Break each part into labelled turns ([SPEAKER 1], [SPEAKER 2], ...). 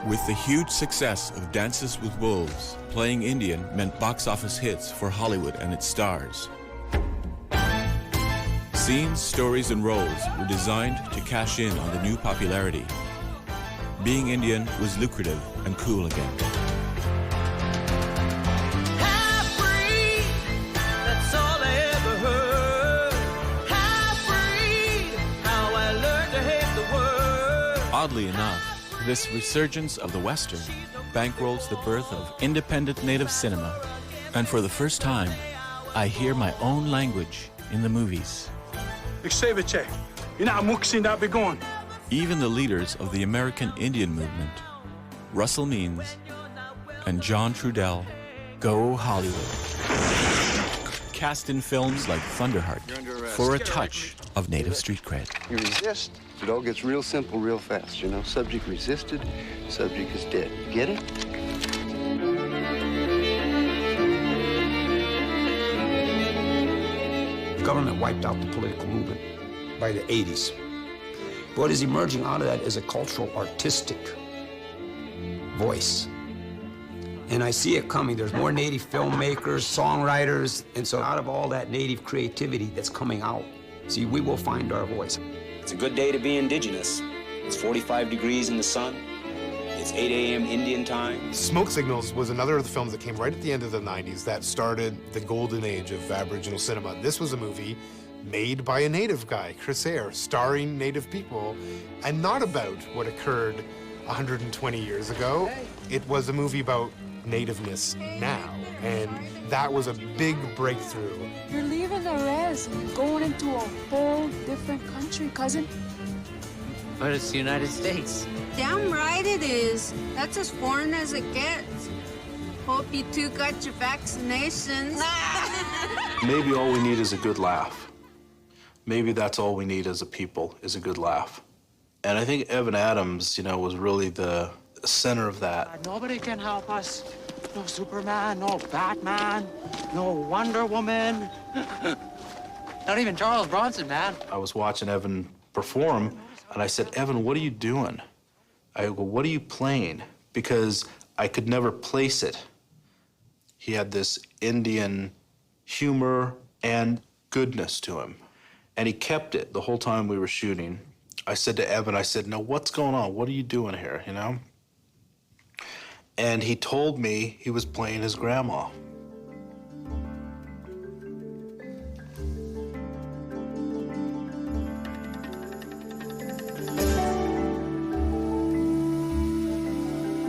[SPEAKER 1] With the huge success of Dances with Wolves, playing Indian meant box office hits for Hollywood and its stars. Scenes, stories, and roles were designed to cash in on the new popularity. Being Indian was lucrative and cool again.
[SPEAKER 2] Half-breed, that's all I ever heard. Half-breed, how I learned to hate the word.
[SPEAKER 1] Oddly enough, this resurgence of the Western bankrolls the birth of independent native cinema. And for the first time, I hear my own language in the movies. Even the leaders of the American Indian movement, Russell Means and John Trudell, go Hollywood. Cast in films like Thunderheart for a touch of native street cred.
[SPEAKER 3] You resist, it all gets real simple real fast, you know? Subject resisted, subject is dead. Get it?
[SPEAKER 4] The government wiped out the political movement by the 80s. What is emerging out of that is a cultural, artistic voice. And I see it coming. There's more native filmmakers, songwriters, and so out of all that native creativity that's coming out, see, we will find our voice.
[SPEAKER 5] It's a good day to be indigenous. It's 45 degrees in the sun. It's 8 a.m. Indian time.
[SPEAKER 6] Smoke Signals was another of the films that came right at the end of the 90s that started the golden age of Aboriginal cinema. This was a movie made by a native guy, Chris Eyre, starring native people, and not about what occurred 120 years ago. It was a movie about nativeness now, and that was a big breakthrough.
[SPEAKER 7] You're leaving the res and going into a whole different country, cousin.
[SPEAKER 8] But it's the United States.
[SPEAKER 9] Damn right it is. That's as foreign as it gets. Hope you two got your vaccinations.
[SPEAKER 10] Maybe all we need is a good laugh. Maybe that's all we need as a people, is a good laugh. And I think Evan Adams, you know, was really the center of that.
[SPEAKER 8] Nobody can help us. No Superman, no Batman, no Wonder Woman. Not even Charles Bronson, man.
[SPEAKER 10] I was watching Evan perform, and I said, Evan, what are you doing? I go, what are you playing? Because I could never place it. He had this Indian humor and goodness to him. And he kept it the whole time we were shooting. I said to Evan, I said, no, what's going on? What are you doing here, you know? And he told me he was playing his grandma.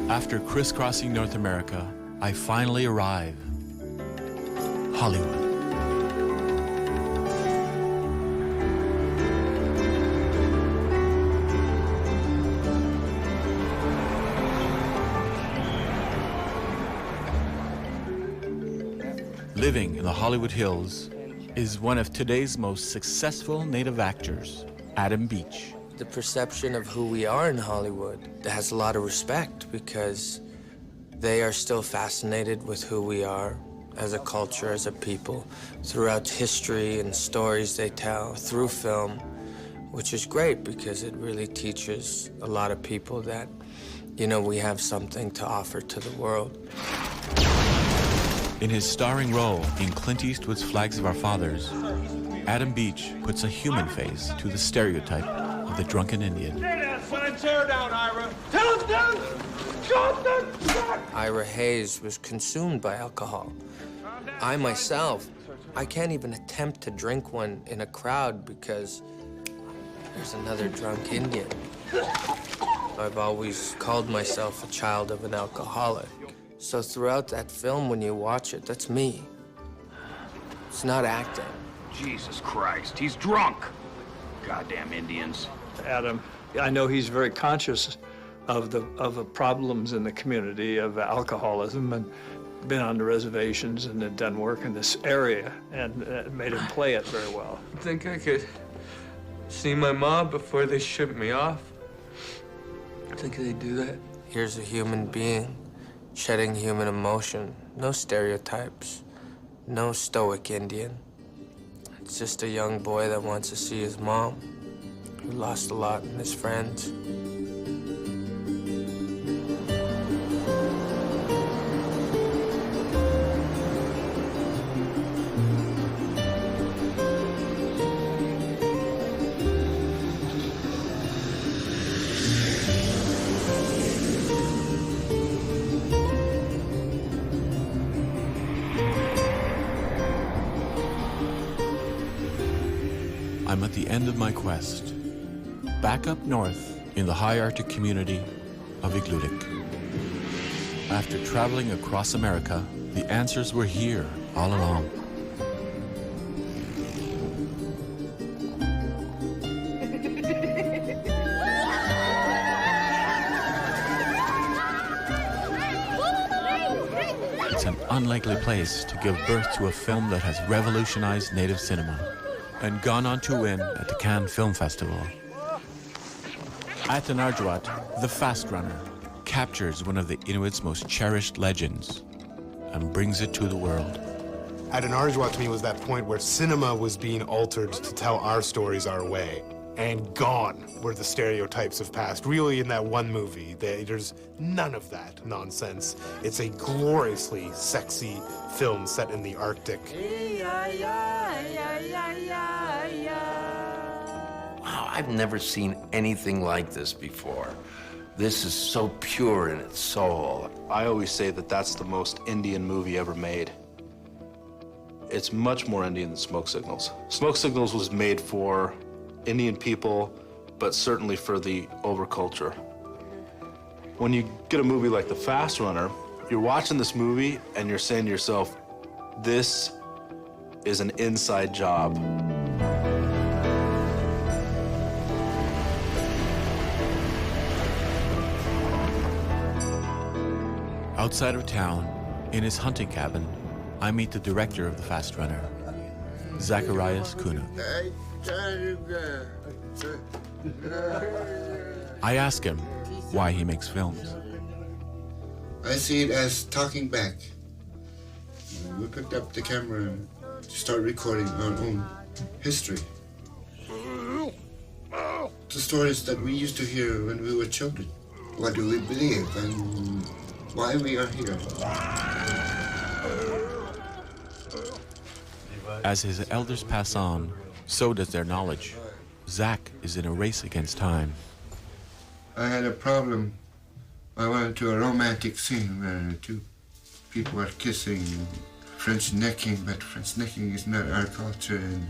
[SPEAKER 1] After crisscrossing North America, I finally arrive. Hollywood. Living in the Hollywood Hills is one of today's most successful native actors, Adam Beach.
[SPEAKER 11] The perception of who we are in Hollywood has a lot of respect because they are still fascinated with who we are as a culture, as a people, throughout history and stories they tell through film, which is great because it really teaches a lot of people that, you know, we have something to offer to the world.
[SPEAKER 1] In his starring role in Clint Eastwood's Flags of Our Fathers, Adam Beach puts a human face to the stereotype of the drunken Indian.
[SPEAKER 2] Tear down, Ira. Tell us down.
[SPEAKER 11] Ira Hayes was consumed by alcohol. I myself, I can't even attempt to drink one in a crowd because there's another drunk Indian. I've always called myself a child of an alcoholic. So throughout that film, when you watch it, that's me. It's not acting.
[SPEAKER 12] Jesus Christ, he's drunk. Goddamn Indians.
[SPEAKER 13] Adam, I know he's very conscious of the problems in the community of alcoholism and been on the reservations and had done work in this area and made him play it very well.
[SPEAKER 14] I think I could see my mom before they shipped me off. I think they do that.
[SPEAKER 11] Here's a human being shedding human emotion. No stereotypes. No stoic Indian. It's just a young boy that wants to see his mom, who lost a lot in his friends.
[SPEAKER 1] I'm at the end of my quest, back up north in the high Arctic community of Igloolik. After traveling across America, the answers were here all along. It's an unlikely place to give birth to a film that has revolutionized native cinema and gone on to win at the Cannes Film Festival. At Anarjuat, the Fast Runner captures one of the Inuits' most cherished legends and brings it to the world.
[SPEAKER 6] At Anarjuat, to me, was that point where cinema was being altered to tell our stories our way. And gone were the stereotypes of past. Really, in that one movie, there's none of that nonsense. It's a gloriously sexy film set in the Arctic.
[SPEAKER 15] Wow, I've never seen anything like this before. This is so pure in its soul.
[SPEAKER 10] I always say that that's the most Indian movie ever made. It's much more Indian than Smoke Signals. Smoke Signals was made for Indian people, but certainly for the overculture. When you get a movie like The Fast Runner, you're watching this movie and you're saying to yourself, this is an inside job.
[SPEAKER 1] Outside of town, in his hunting cabin, I meet the director of The Fast Runner, Zacharias Kuna. I ask him why he makes films.
[SPEAKER 16] I see it as talking back. We picked up the camera and started recording our own history. The stories that we used to hear when we were children. What do we believe and why we are here.
[SPEAKER 1] As his elders pass on, so does their knowledge. Zach is in a race against time.
[SPEAKER 16] I had a problem. I went to a romantic scene where two people were kissing, French necking, but French necking is not our culture. And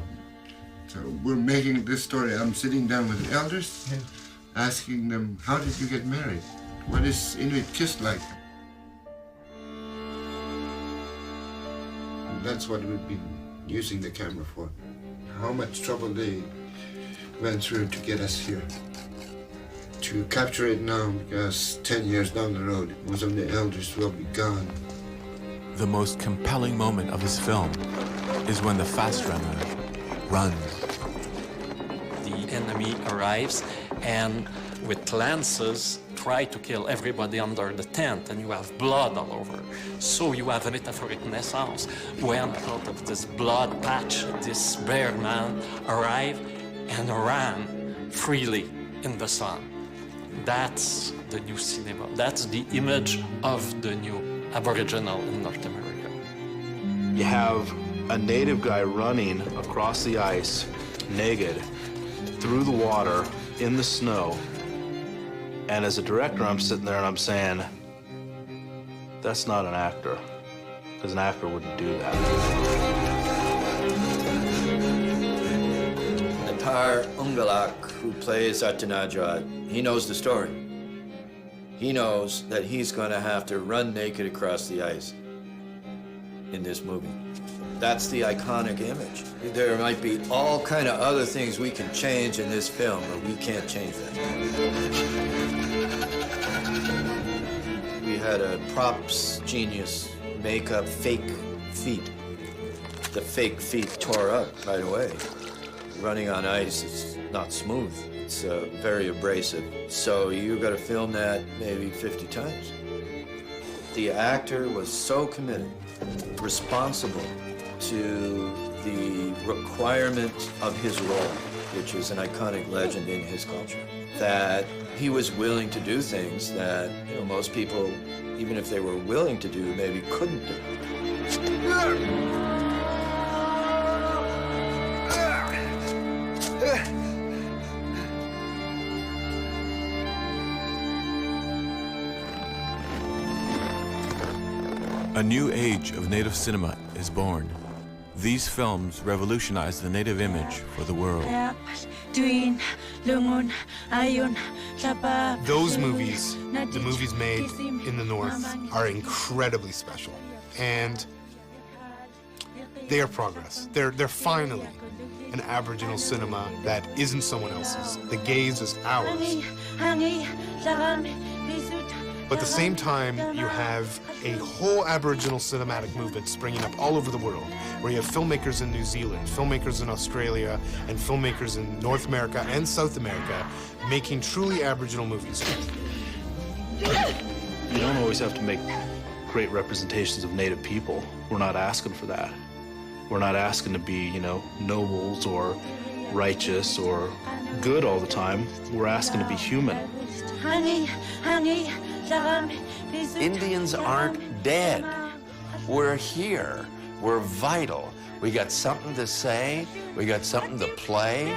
[SPEAKER 16] so we're making this story. I'm sitting down with the elders, asking them, how did you get married? What is Inuit kiss like? And that's what we've been using the camera for. How much trouble they went through to get us here. To capture it now, because 10 years down the road, most of the elders will be gone.
[SPEAKER 1] The most compelling moment of his film is when the Fast Runner runs.
[SPEAKER 17] The enemy arrives and with lances try to kill everybody under the tent, and you have blood all over. So you have a metaphoric naissance when out of this blood patch, this bear man arrived and ran freely in the sun. That's the new cinema. That's the image of the new Aboriginal in North America.
[SPEAKER 10] You have a native guy running across the ice, naked, through the water, in the snow. And as a director, I'm sitting there and I'm saying, that's not an actor, because an actor wouldn't do that.
[SPEAKER 18] Natar Ungalak, who plays Atanajad, he knows the story. He knows that he's going to have to run naked across the ice in this movie. That's the iconic image. There might be all kind of other things we can change in this film, but we can't change that. We had a props genius make up fake feet. The fake feet tore up right away. Running on ice is not smooth. It's very abrasive. So you got to film that maybe 50 times. The actor was so committed, responsible to the requirement of his role, which is an iconic legend in his culture, that he was willing to do things that, you know, most people, even if they were willing to do, maybe couldn't do.
[SPEAKER 1] A new age of native cinema is born. These films revolutionized the Native image for the world.
[SPEAKER 6] Those movies, the movies made in the North, are incredibly special. And they are progress. They're finally an Aboriginal cinema that isn't someone else's. The gaze is ours. But at the same time, you have a whole Aboriginal cinematic movement springing up all over the world, where you have filmmakers in New Zealand, filmmakers in Australia, and filmmakers in North America and South America making truly Aboriginal movies.
[SPEAKER 10] You don't always have to make great representations of Native people. We're not asking for that. We're not asking to be, you know, nobles or righteous or good all the time. We're asking to be human.
[SPEAKER 15] Indians aren't dead. We're here. We're vital. We got something to say. We got something to play.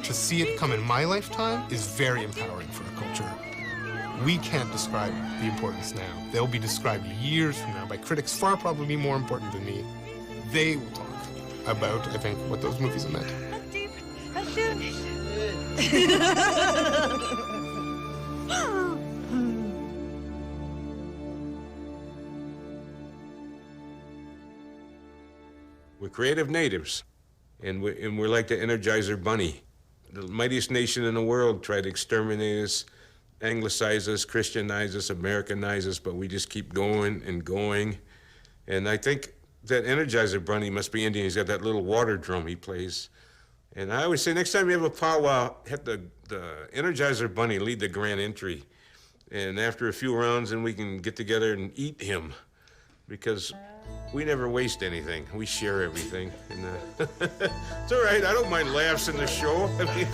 [SPEAKER 6] To see it come in my lifetime is very empowering for a culture. We can't describe the importance now. They'll be described years from now by critics far probably more important than me. They will talk about, I think, what those movies have meant.
[SPEAKER 19] We're creative natives, and we're like the Energizer Bunny. The mightiest nation in the world tried to exterminate us, anglicize us, Christianize us, Americanize us, but we just keep going and going. And I think that Energizer Bunny must be Indian. He's got that little water drum he plays. And I always say, next time you have a powwow, have the Energizer Bunny lead the grand entry. And after a few rounds, then we can get together and eat him. Because we never waste anything. We share everything. And, it's all right. I don't mind laughs in the show. I mean,